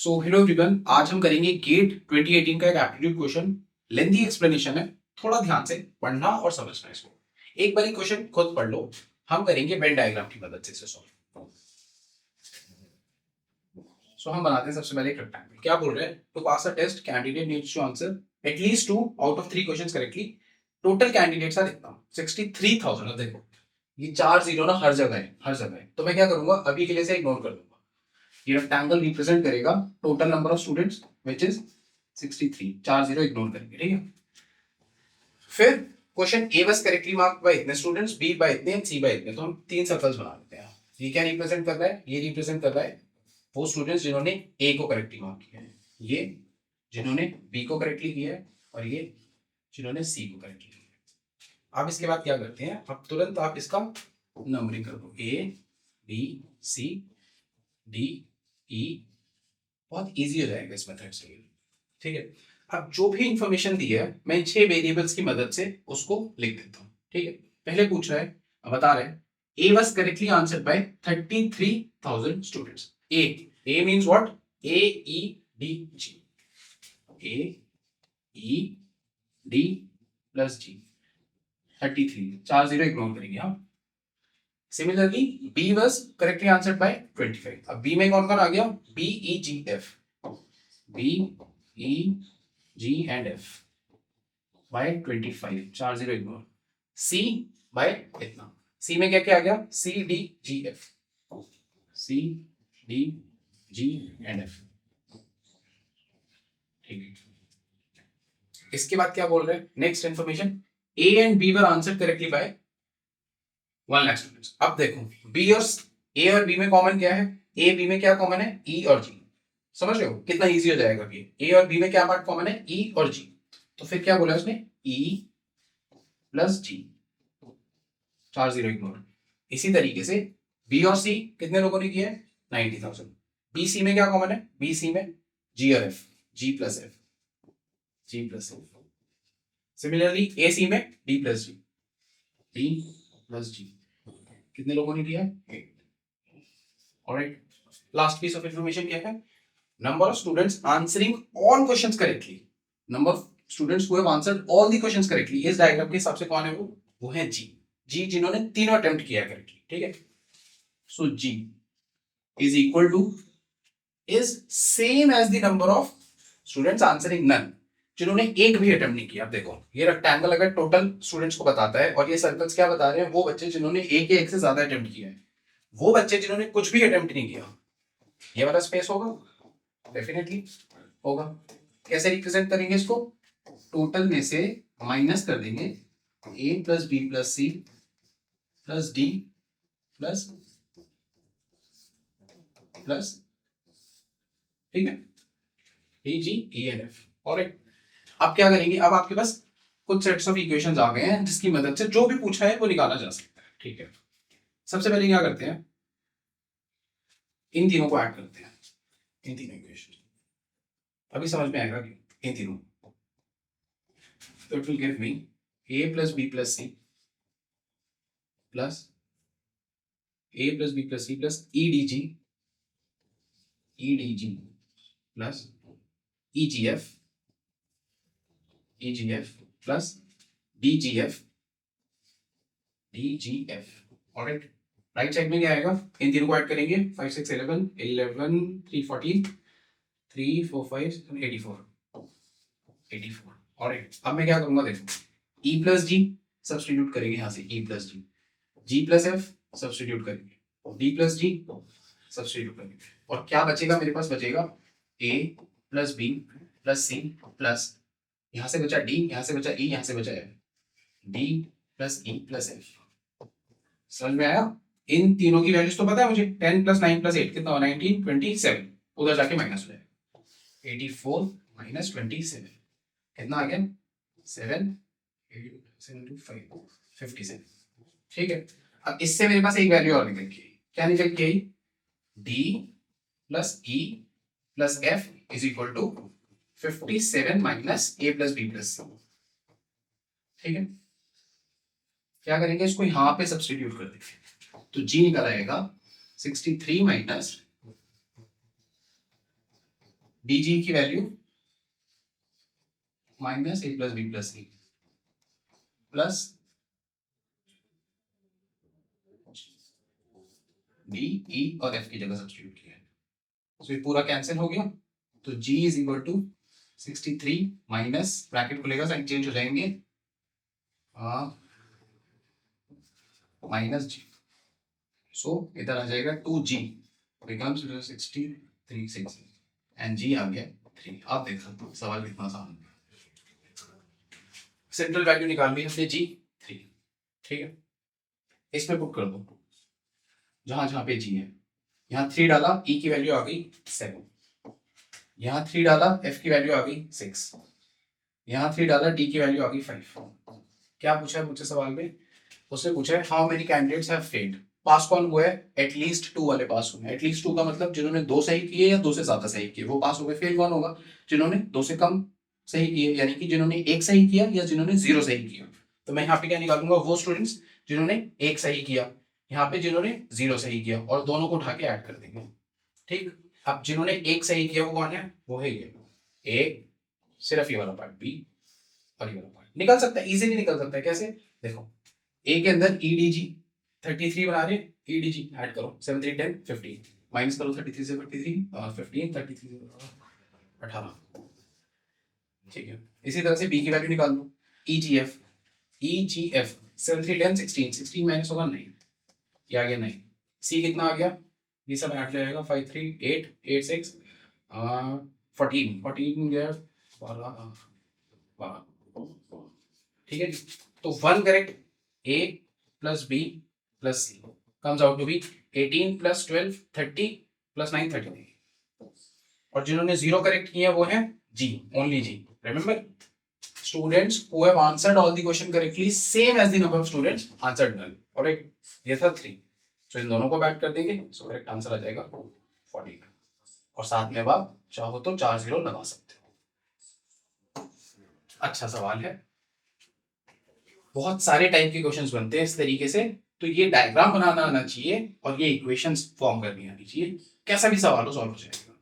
So hello everyone, आज हम करेंगे गेट 2018 का एक एप्टीट्यूड क्वेश्चन। लेंथी एक्सप्लेनेशन है, थोड़ा ध्यान से पढ़ना और समझना इसको। एक बार क्वेश्चन खुद पढ़ लो। हम करेंगे वेन डायग्राम की मदद से इसे सॉल्व। सो हम बनाते हैं सबसे पहले एक रेक्टेंगल। क्या बोल रहे हैं? To pass a test candidate needs to answer at least 2 out of 3 questions correctly. Total candidates are इतना 63,000। अब देखो ये 4 जीरो ना हर जगह है, हर जगह है। तो मैं क्या करूंगा, अभी के लिए से इग्नोर कर दूंगा। ये रेक्टेंगल रिप्रेजेंट करेगा total number of students which is 63। 4 zero ignore करेंगे, ठीक है। फिर question A was correctly marked by इतने स्टूडेंट्स, बी बाय इतने एंड सी बाय इतने। तो हम 3 सर्कल्स बना लेते हैं। ये क्या रिप्रेजेंट कर रहा है? ये रिप्रेजेंट कर रहा है वो स्टूडेंट्स जिन्होंने ए को करेक्टली मार्क किया है, ये जिन्होंने बी को करेक्टली किया है, और ये जिन्होंने सी को करेक्टली किया है। अब इसके बाद क्या करते हैं, अब तुरंत आप इसका नंबरिंग कर दो, A B C D E. बहुत इजी हो जाएगा इस मेथड से, ठीक है। अब जो भी इंफॉर्मेशन दी है मैं 6 वेरिएबल्स की मदद से उसको लिख देता हूँ, ठीक है। पहले पूछ रहा है, अब बता रहे हैं A was correctly answered by 33,000 students. A means what? A E D G, A E D plus G 33। 4 zero ignore करेंगे हम। Similarly B was correctly answered by 25। अब बी में कौन कौन आ गया? B E G F, B E G and F by 25। 4 zero इग्नोर। C by इतना, सी में क्या क्या आ गया? C D G F, C D G and F, ठीक है। इसके बाद क्या बोल रहे हैं? Next information, A and B were answered correctly by 1 lakh students. अब देखो बी और ए और बी में कॉमन क्या है? ए बी में क्या कॉमन है? ई और जी। समझ रहे हो कितना इजी हो जाएगा? ये ए और बी में क्या पार्ट कॉमन है? ई और जी। तो फिर क्या बोला उसने? ई प्लस जी। 4 जीरो इग्नोर। इसी तरीके से बी और सी कितने लोगों ने किया है? 90,000। बी सी में क्या कॉमन है? बी सी में जी और F, G plus F, G plus F. Similarly A C में D plus G, D plus G. कितने लोगों ने किया है? 8। Alright, last piece of information क्या है? Number of students answering all questions correctly. Number of students who have answered all the questions correctly. इस diagram के हिसाब से कौन है वो है जी। जी जिन्होंने तीनों अटेम्प्ट किया है करेक्टली, ठीक है। So G is equal to is same as the number of students answering none, जिन्होंने एक भी अटेम्प्ट नहीं किया। अब देखो ये रेक्टेंगल अगर टोटल स्टूडेंट्स को बताता है, और ये सर्कल्स क्या बता रहे हैं? वो बच्चे जिन्होंने एक से ज्यादा अटेम्प्ट किया है, वो बच्चे जिन्होंने कुछ भी अटेम्प्ट नहीं किया। ये वाला स्पेस होगा, डेफिनेटली होगा। कैसे रिप्रेजेंट करेंगे इसको? टोटल में से माइनस कर देंगे A plus B plus C plus D plus plus, ठीक है, ए जी ई एन एफ। और अब क्या करेंगे? अब आपके पास कुछ सेट्स ऑफ इक्वेशंस आ गए हैं जिसकी मदद से जो भी पूछा है वो निकाला जा सकता है, ठीक है। सबसे पहले क्या करते हैं, इन तीनों को ऐड करते हैं, इन तीनों इक्वेशन। अभी समझ में आएगा कि इन तीनों, तो it will give me a plus b plus c plus a plus b plus c plus edg plus egf plus dgf। Alright, right side में क्या आएगा? इन तीनों को ऐड करेंगे, 5 6 11 11 3 14 3 4 5 84। ऑलराइट, अब मैं क्या करूंगा? देखो e प्लस जी सब्सटीट्यूट करेंगे यहाँ से, e plus G, g plus F substitute करेंगे, d प्लस जी सब्सटीट्यूट करेंगे, और क्या बचेगा मेरे पास? बचेगा a plus B plus C plus, यहाँ से बचा d, यहाँ से बचा e, यहाँ से बचा f, d plus e plus f। समझ में आया? इन तीनों की वैल्यूज तो पता है मुझे। 10 प्लस 9 प्लस 8 कितना? 19 27। उधर जाके माइनस हो जाएगा, 84 माइनस 27 कितना आ गया? 7 57, ठीक है। अब इससे मेरे पास एक वैल्यू और निकल के, क्या निकल के आई? D plus E plus F is equal to 57 minus A plus B plus C, ठीक है। क्या करेंगे? इसको यहां पे सब्सटीट्यूट कर देंगे, तो जी निकल आएगा 63 माइनस डी जी की value minus A plus B plus C plus D E और एफ की जगह सब्स्टिट्यूट किया है, तो ये पूरा कैंसिल हो गया। तो g is equal to 63 minus bracket खुलेगा, साइन चेंज हो जाएंगे, माइनस जी, सो इधर आ जाएगा 2g बिकम्स 63 एंड g आ गया 3। आप देख सकते हो सवाल कितना आसान है। सेंट्रल वैल्यू निकाल ली हमने g 3, ठीक है, इसमें पुट कर दो जहां जहां पे g है। यहाँ 3 डाला, e की वैल्यू आ गई 7, यहाँ 3 डाला, f की वैल्यू आ गई 6, यहाँ 3 डाला, d की वैल्यू आ गई 5। क्या पूछा है मुझसे सवाल में? उसने पूछा है how many candidates have failed, pass कौन हुआ है? एटलीस्ट 2 वाले पास हुए हैं। एटलीस्ट 2 का मतलब जिन्होंने 2 सही किए या 2 से ज्यादा सही किए वो पास हो गए। फेल कौन होगा? जिन्होंने 2 से कम सही किए, यानी कि जिन्होंने 1 सही किया या जिन्होंने 0 सही किया। तो मैं यहाँ पे क्या निकालूंगा? वो स्टूडेंट्स जिन्होंने 1 सही किया, यहाँ पे जिन्होंने 0 सही किया, और दोनों को उठा के ऐड कर देंगे। ठीक, अब जिन्होंने 1 सही किया वो कौन है? वो है ये ए, सिर्फ ये वाला पार्ट बी और ये वाला पार्ट। निकल सकता है, इजीली निकल सकता है। कैसे? देखो, ए के अंदर ई डी जी 33 बना रहे, ई डी जी ऐड करो, 7 3 10 15, माइनस करो 33 से 43 और 15 33 से 18, ठीक है। इसी तरह से बी की वैल्यू निकाल लो, ई जी एफ 7 3 10 16, 16 माइनस होगा 9, ये आ गया 9। सी कितना आ गया? ये सब ऐड जाएगा, 5 3 8 8 6 14 14 गया 12, ठीक है जी। तो 1 correct, A plus B plus C comes out to be 18 plus 12 30 plus 9 33, और जिन्होंने 0 करेक्ट किए वो है G, only G. Remember, students who have answered all the question correctly same as the number of students answered null, और एक ये था 3, तो इन दोनों को बैक कर देंगे, सो करेक्ट आंसर आ जाएगा 40, और साथ में आप चाहो तो 4 0 लगा सकते हो। अच्छा सवाल है, बहुत सारे टाइप के क्वेश्चंस बनते हैं इस तरीके से, तो ये डायग्राम बनाना आना चाहिए और ये इक्वेशंस फॉर्म करनी आनी चाहिए, कैसा भी सवाल हो सॉल्व हो जाएगा।